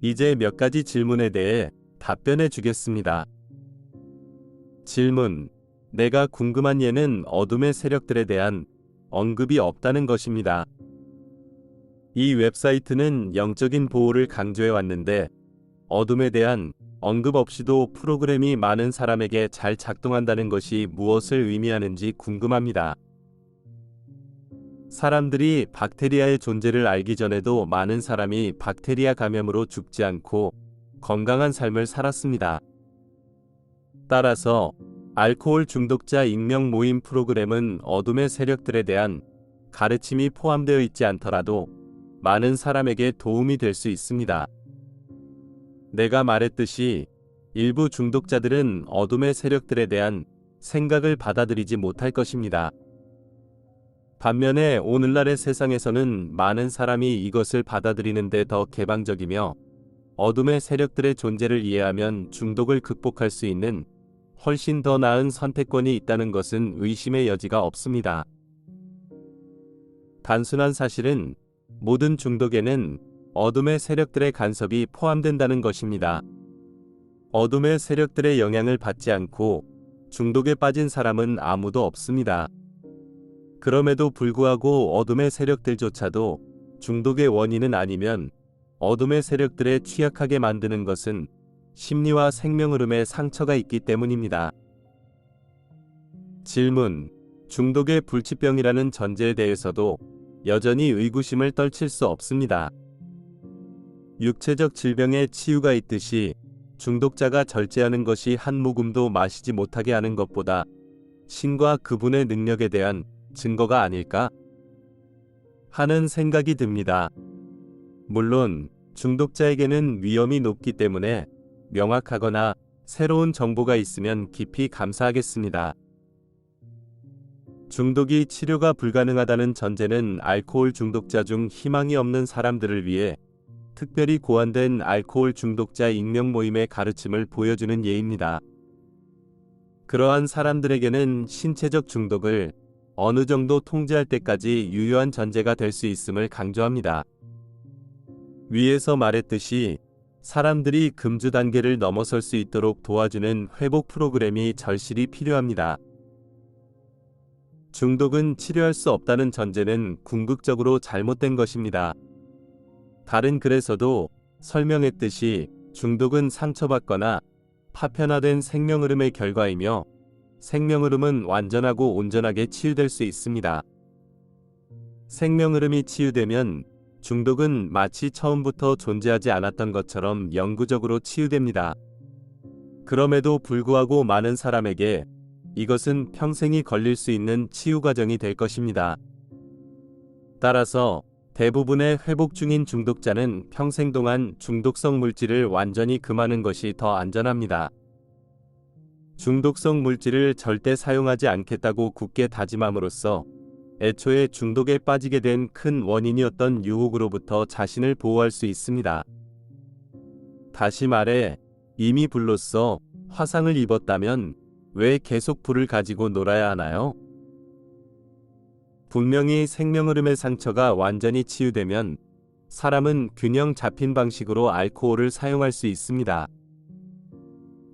이제 몇 가지 질문에 대해 답변해 주겠습니다. 질문. 내가 궁금한 예는 어둠의 세력들에 대한 언급이 없다는 것입니다. 이 웹사이트는 영적인 보호를 강조해 왔는데 어둠에 대한 언급 없이도 프로그램이 많은 사람에게 잘 작동한다는 것이 무엇을 의미하는지 궁금합니다. 사람들이 박테리아의 존재를 알기 전에도 많은 사람이 박테리아 감염으로 죽지 않고 건강한 삶을 살았습니다. 따라서 알코올 중독자 익명 모임 프로그램은 어둠의 세력들에 대한 가르침이 포함되어 있지 않더라도 많은 사람에게 도움이 될 수 있습니다. 내가 말했듯이 일부 중독자들은 어둠의 세력들에 대한 생각을 받아들이지 못할 것입니다. 반면에 오늘날의 세상에서는 많은 사람이 이것을 받아들이는데 더 개방적이며 어둠의 세력들의 존재를 이해하면 중독을 극복할 수 있는 훨씬 더 나은 선택권이 있다는 것은 의심의 여지가 없습니다. 단순한 사실은 모든 중독에는 어둠의 세력들의 간섭이 포함된다는 것입니다. 어둠의 세력들의 영향을 받지 않고 중독에 빠진 사람은 아무도 없습니다. 그럼에도 불구하고 어둠의 세력들조차도 중독의 원인은 아니면 어둠의 세력들에 취약하게 만드는 것은 심리와 생명 흐름에 상처가 있기 때문입니다. 질문. 중독의 불치병이라는 전제에 대해서도 여전히 의구심을 떨칠 수 없습니다. 육체적 질병의 치유가 있듯이 중독자가 절제하는 것이 한 모금도 마시지 못하게 하는 것보다 신과 그분의 능력에 대한 증거가 아닐까? 하는 생각이 듭니다. 물론 중독자에게는 위험이 높기 때문에 명확하거나 새로운 정보가 있으면 깊이 감사하겠습니다. 중독이 치료가 불가능하다는 전제는 알코올 중독자 중 희망이 없는 사람들을 위해 특별히 고안된 알코올 중독자 익명 모임의 가르침을 보여주는 예입니다. 그러한 사람들에게는 신체적 중독을 어느 정도 통제할 때까지 유효한 전제가 될 수 있음을 강조합니다. 위에서 말했듯이 사람들이 금주 단계를 넘어설 수 있도록 도와주는 회복 프로그램이 절실히 필요합니다. 중독은 치료할 수 없다는 전제는 궁극적으로 잘못된 것입니다. 다른 글에서도 설명했듯이 중독은 상처받거나 파편화된 생명흐름의 결과이며 생명흐름은 완전하고 온전하게 치유될 수 있습니다. 생명흐름이 치유되면 중독은 마치 처음부터 존재하지 않았던 것처럼 영구적으로 치유됩니다. 그럼에도 불구하고 많은 사람에게 이것은 평생이 걸릴 수 있는 치유 과정이 될 것입니다. 따라서 대부분의 회복 중인 중독자는 평생 동안 중독성 물질을 완전히 금하는 것이 더 안전합니다. 중독성 물질을 절대 사용하지 않겠다고 굳게 다짐함으로써 애초에 중독에 빠지게 된 큰 원인이었던 유혹으로부터 자신을 보호할 수 있습니다. 다시 말해, 이미 불로써 화상을 입었다면 왜 계속 불을 가지고 놀아야 하나요? 분명히 생명흐름의 상처가 완전히 치유되면 사람은 균형 잡힌 방식으로 알코올을 사용할 수 있습니다.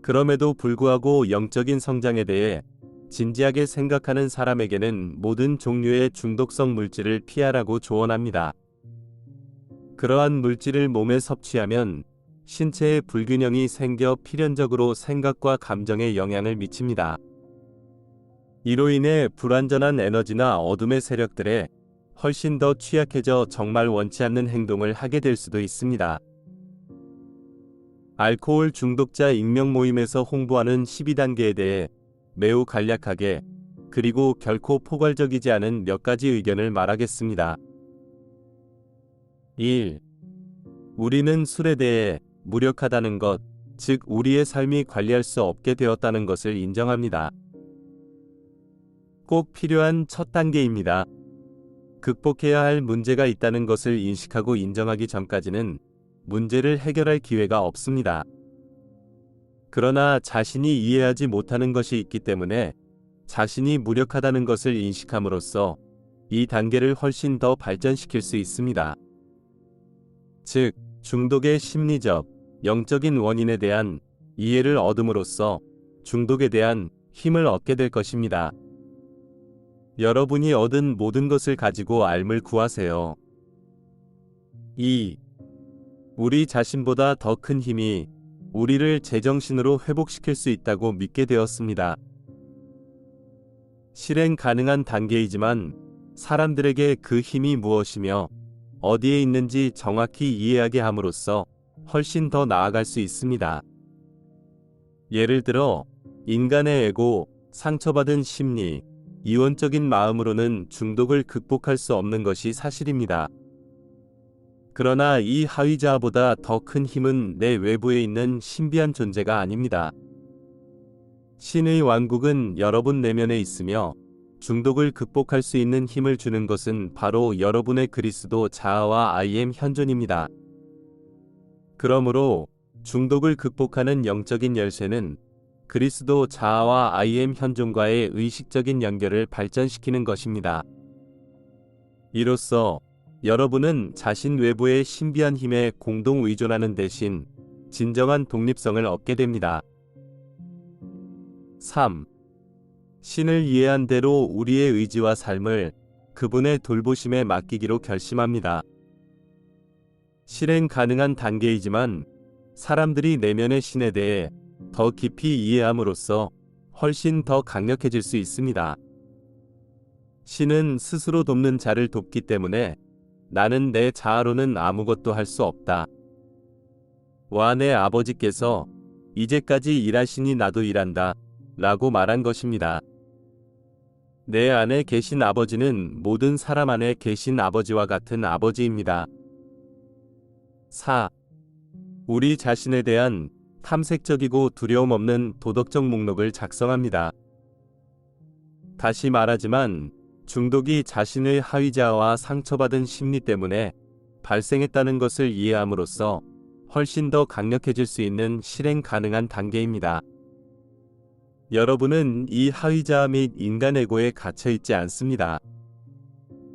그럼에도 불구하고 영적인 성장에 대해 진지하게 생각하는 사람에게는 모든 종류의 중독성 물질을 피하라고 조언합니다. 그러한 물질을 몸에 섭취하면 신체에 불균형이 생겨 필연적으로 생각과 감정에 영향을 미칩니다. 이로 인해 불완전한 에너지나 어둠의 세력들에 훨씬 더 취약해져 정말 원치 않는 행동을 하게 될 수도 있습니다. 알코올 중독자 익명 모임에서 홍보하는 12단계에 대해 매우 간략하게 그리고 결코 포괄적이지 않은 몇 가지 의견을 말하겠습니다. 1. 우리는 술에 대해 무력하다는 것, 즉 우리의 삶이 관리할 수 없게 되었다는 것을 인정합니다. 꼭 필요한 첫 단계입니다. 극복해야 할 문제가 있다는 것을 인식하고 인정하기 전까지는 문제를 해결할 기회가 없습니다. 그러나 자신이 이해하지 못하는 것이 있기 때문에 자신이 무력하다는 것을 인식함으로써 이 단계를 훨씬 더 발전시킬 수 있습니다. 즉, 중독의 심리적, 영적인 원인에 대한 이해를 얻음으로써 중독에 대한 힘을 얻게 될 것입니다. 여러분이 얻은 모든 것을 가지고 앰을 구하세요. 2. 우리 자신보다 더 큰 힘이 우리를 제정신으로 회복시킬 수 있다고 믿게 되었습니다. 실행 가능한 단계이지만 사람들에게 그 힘이 무엇이며 어디에 있는지 정확히 이해하게 함으로써 훨씬 더 나아갈 수 있습니다. 예를 들어 인간의 에고, 상처받은 심리, 이원적인 마음으로는 중독을 극복할 수 없는 것이 사실입니다. 그러나 이 하위자아보다 더 큰 힘은 내 외부에 있는 신비한 존재가 아닙니다. 신의 왕국은 여러분 내면에 있으며 중독을 극복할 수 있는 힘을 주는 것은 바로 여러분의 그리스도 자아와 I am 현존입니다. 그러므로 중독을 극복하는 영적인 열쇠는 그리스도 자아와 I am 현존과의 의식적인 연결을 발전시키는 것입니다. 이로써 여러분은 자신 외부의 신비한 힘에 공동 의존하는 대신 진정한 독립성을 얻게 됩니다. 3. 신을 이해한 대로 우리의 의지와 삶을 그분의 돌보심에 맡기기로 결심합니다. 실행 가능한 단계이지만 사람들이 내면의 신에 대해 더 깊이 이해함으로써 훨씬 더 강력해질 수 있습니다. 신은 스스로 돕는 자를 돕기 때문에 나는 내 자아로는 아무것도 할 수 없다. 와 내 아버지께서 이제까지 일하시니 나도 일한다 라고 말한 것입니다. 내 안에 계신 아버지는 모든 사람 안에 계신 아버지와 같은 아버지입니다. 4. 우리 자신에 대한 탐색적이고 두려움 없는 도덕적 목록을 작성합니다. 다시 말하지만 중독이 자신의 하위자와 상처받은 심리 때문에 발생했다는 것을 이해함으로써 훨씬 더 강력해질 수 있는 실행 가능한 단계입니다. 여러분은 이 하위자 및 인간 에고에 갇혀 있지 않습니다.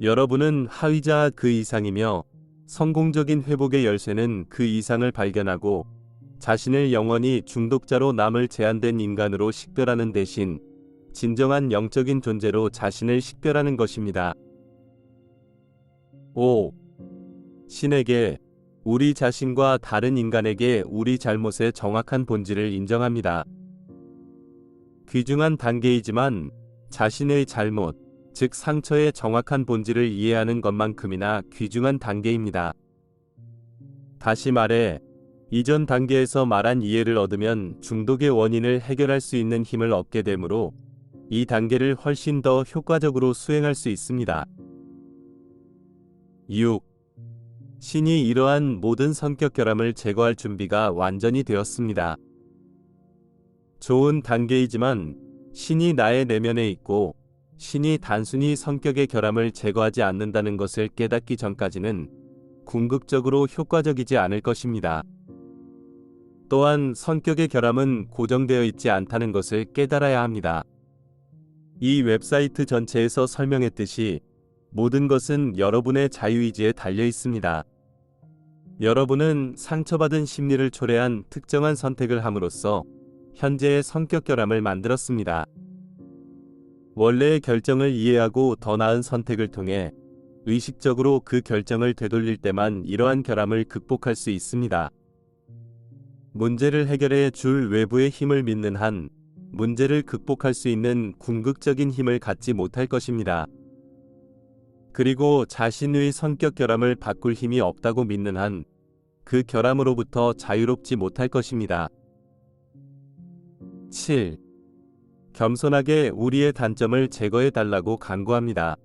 여러분은 하위자 그 이상이며 성공적인 회복의 열쇠는 그 이상을 발견하고 자신을 영원히 중독자로 남을 제한된 인간으로 식별하는 대신 진정한 영적인 존재로 자신을 식별하는 것입니다. 5. 신에게, 우리 자신과 다른 인간에게 우리 잘못의 정확한 본질을 인정합니다. 귀중한 단계이지만 자신의 잘못, 즉 상처의 정확한 본질을 이해하는 것만큼이나 귀중한 단계입니다. 다시 말해, 이전 단계에서 말한 이해를 얻으면 중독의 원인을 해결할 수 있는 힘을 얻게 되므로 이 단계를 훨씬 더 효과적으로 수행할 수 있습니다. 6. 신이 이러한 모든 성격 결함을 제거할 준비가 완전히 되었습니다. 좋은 단계이지만 신이 나의 내면에 있고 신이 단순히 성격의 결함을 제거하지 않는다는 것을 깨닫기 전까지는 궁극적으로 효과적이지 않을 것입니다. 또한 성격의 결함은 고정되어 있지 않다는 것을 깨달아야 합니다. 이 웹사이트 전체에서 설명했듯이 모든 것은 여러분의 자유의지에 달려 있습니다. 여러분은 상처받은 심리를 초래한 특정한 선택을 함으로써 현재의 성격 결함을 만들었습니다. 원래의 결정을 이해하고 더 나은 선택을 통해 의식적으로 그 결정을 되돌릴 때만 이러한 결함을 극복할 수 있습니다. 문제를 해결해 줄 외부의 힘을 믿는 한 문제를 극복할 수 있는 궁극적인 힘을 갖지 못할 것입니다. 그리고 자신의 성격 결함을 바꿀 힘이 없다고 믿는 한 그 결함으로부터 자유롭지 못할 것입니다. 7. 겸손하게 우리의 단점을 제거해 달라고 간구합니다.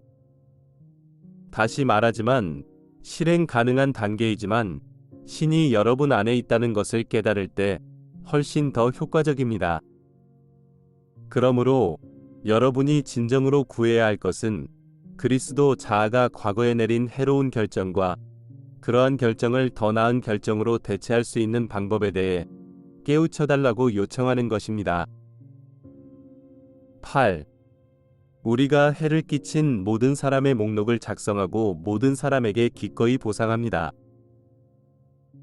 다시 말하지만 실행 가능한 단계이지만 신이 여러분 안에 있다는 것을 깨달을 때 훨씬 더 효과적입니다. 그러므로 여러분이 진정으로 구해야 할 것은 그리스도 자아가 과거에 내린 해로운 결정과 그러한 결정을 더 나은 결정으로 대체할 수 있는 방법에 대해 깨우쳐달라고 요청하는 것입니다. 8. 우리가 해를 끼친 모든 사람의 목록을 작성하고 모든 사람에게 기꺼이 보상합니다.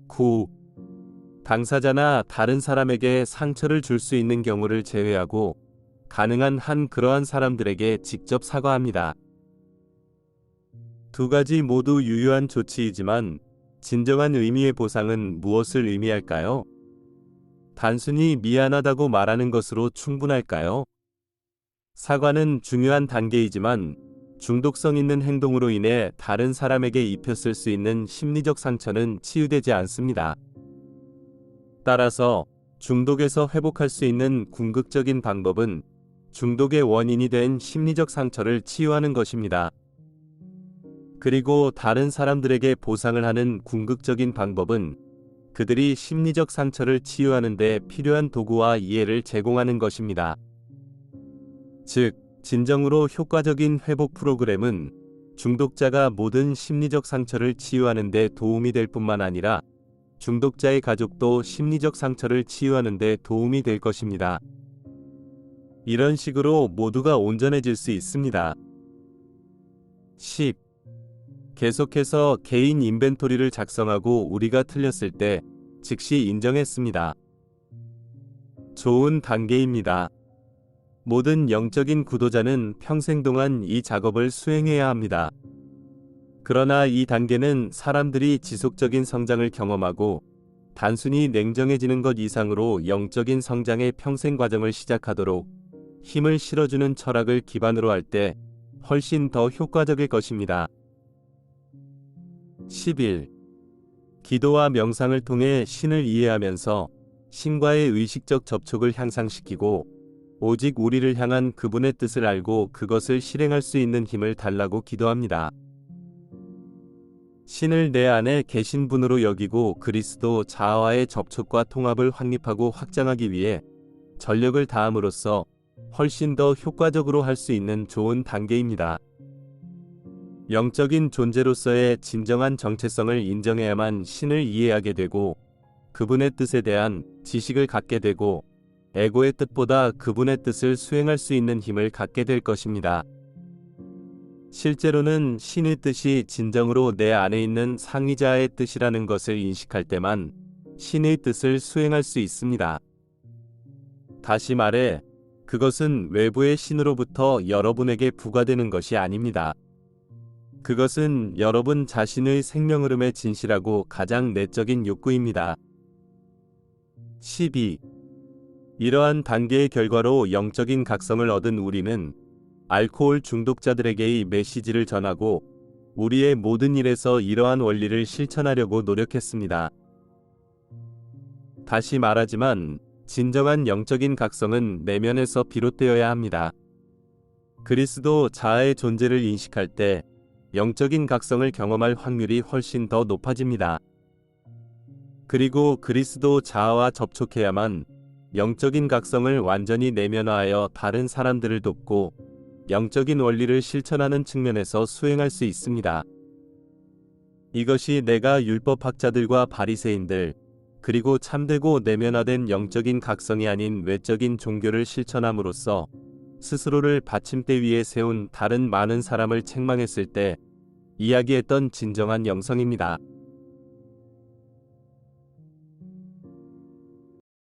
9. 당사자나 다른 사람에게 상처를 줄 수 있는 경우를 제외하고 가능한 한 그러한 사람들에게 직접 사과합니다. 두 가지 모두 유효한 조치이지만 진정한 의미의 보상은 무엇을 의미할까요? 단순히 미안하다고 말하는 것으로 충분할까요? 사과는 중요한 단계이지만 중독성 있는 행동으로 인해 다른 사람에게 입혔을 수 있는 심리적 상처는 치유되지 않습니다. 따라서 중독에서 회복할 수 있는 궁극적인 방법은 중독의 원인이 된 심리적 상처를 치유하는 것입니다. 그리고 다른 사람들에게 보상을 하는 궁극적인 방법은 그들이 심리적 상처를 치유하는 데 필요한 도구와 이해를 제공하는 것입니다. 즉, 진정으로 효과적인 회복 프로그램은 중독자가 모든 심리적 상처를 치유하는 데 도움이 될 뿐만 아니라 중독자의 가족도 심리적 상처를 치유하는 데 도움이 될 것입니다. 이런 식으로 모두가 온전해질 수 있습니다. 10. 계속해서 개인 인벤토리를 작성하고 우리가 틀렸을 때 즉시 인정했습니다. 좋은 단계입니다. 모든 영적인 구도자는 평생 동안 이 작업을 수행해야 합니다. 그러나 이 단계는 사람들이 지속적인 성장을 경험하고 단순히 냉정해지는 것 이상으로 영적인 성장의 평생 과정을 시작하도록 힘을 실어주는 철학을 기반으로 할 때 훨씬 더 효과적일 것입니다. 11. 기도와 명상을 통해 신을 이해하면서 신과의 의식적 접촉을 향상시키고 오직 우리를 향한 그분의 뜻을 알고 그것을 실행할 수 있는 힘을 달라고 기도합니다. 신을 내 안에 계신 분으로 여기고 그리스도 자아와의 접촉과 통합을 확립하고 확장하기 위해 전력을 다함으로써 훨씬 더 효과적으로 할 수 있는 좋은 단계입니다. 영적인 존재로서의 진정한 정체성을 인정해야만 신을 이해하게 되고 그분의 뜻에 대한 지식을 갖게 되고 에고의 뜻보다 그분의 뜻을 수행할 수 있는 힘을 갖게 될 것입니다. 실제로는 신의 뜻이 진정으로 내 안에 있는 상위자의 뜻이라는 것을 인식할 때만 신의 뜻을 수행할 수 있습니다. 다시 말해, 그것은 외부의 신으로부터 여러분에게 부과되는 것이 아닙니다. 그것은 여러분 자신의 생명 흐름에 진실하고 가장 내적인 욕구입니다. 12. 이러한 단계의 결과로 영적인 각성을 얻은 우리는 알코올 중독자들에게 메시지를 전하고 우리의 모든 일에서 이러한 원리를 실천하려고 노력했습니다. 다시 말하지만 진정한 영적인 각성은 내면에서 비롯되어야 합니다. 그리스도 자아의 존재를 인식할 때 영적인 각성을 경험할 확률이 훨씬 더 높아집니다. 그리고 그리스도 자아와 접촉해야만 영적인 각성을 완전히 내면화하여 다른 사람들을 돕고 영적인 원리를 실천하는 측면에서 수행할 수 있습니다. 이것이 내가 율법학자들과 바리새인들, 그리고 참되고 내면화된 영적인 각성이 아닌 외적인 종교를 실천함으로써 스스로를 받침대 위에 세운 다른 많은 사람을 책망했을 때 이야기했던 진정한 영성입니다.